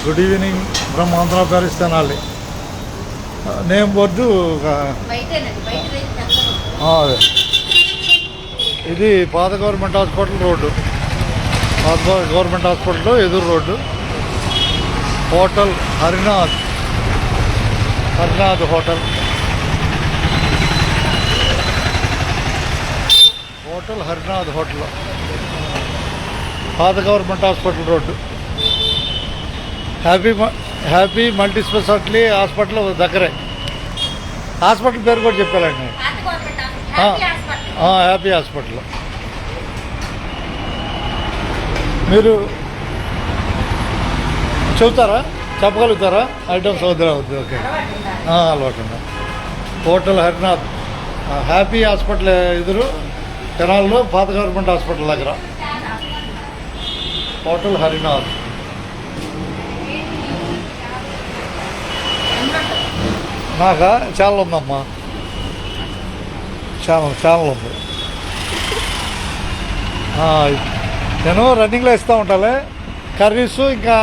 Good evening from Andhra Paris Tenali. Name board అదే. ఇది పాత గవర్నమెంట్ హాస్పిటల్ రోడ్డు. పాత గవర్నమెంట్ హాస్పిటల్ ఎదురు road. Hotel Harinath hotel. Hotel Harinath hotel, పాత government hospital road. Happy multi speciality hospital దగ్గరే. Hospital పేరు కూడా చెప్పారండి. Happy hospital. మీరు చెబుతారా, చెప్పగలుగుతారా ఐటమ్స్? వద్దు. ఓకే, అలవాటు. హోటల్ హరినాథ్, హ్యాపీ హాస్పిటల్ ఎదురు తెనాల్లో, పాత గవర్నమెంట్ హాస్పిటల్ దగ్గర. హోటల్ హరినాథ్. నాకా ఛానల్ ఉందమ్మా, ఛానల్ ఉంది. నేను రన్నింగ్లో ఇస్తూ ఉంటాలే కర్రీస్, ఇంకా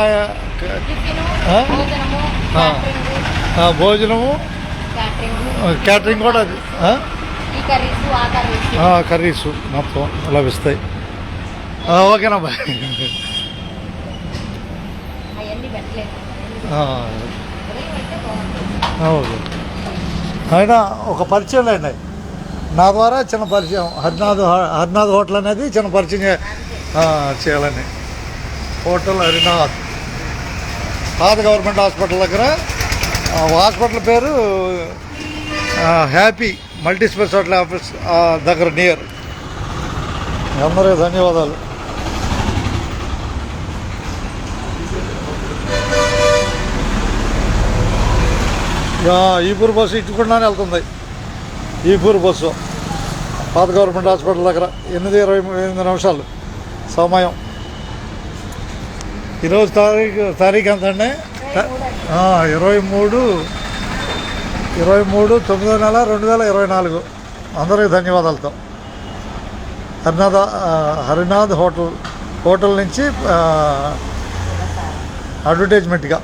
భోజనము, క్యాటరింగ్ కూడా. అది కర్రీస్ మొత్తం లభిస్తాయి. ఓకేనా బాయ్. ఓకే. అయినా ఒక పరిచయం లేండి నా ద్వారా, చిన్న పరిచయం. హరినాథ్ హోటల్ అనేది చిన్న పరిచయం చేయాలని. హోటల్ హరినాథ్, పాత గవర్నమెంట్ హాస్పిటల్ దగ్గర. హాస్పిటల్ పేరు హ్యాపీ మల్టీ స్పెషాలిటీ ఆఫీస్ దగ్గర నియర్. అందరికీ ధన్యవాదాలు. ఈపూర్ బస్సు ఇట్టుకుండానే వెళ్తుంది. ఈపూర్ బస్సు పాత గవర్నమెంట్ హాస్పిటల్ దగ్గర 8:28 నిమిషాలు సమయం. ఈరోజు తారీఖు ఎంత అండి? 23/9/2024. అందరికీ ధన్యవాదాలతో. హరినాథ్ హోటల్ నుంచి అడ్వర్టైజ్మెంట్గా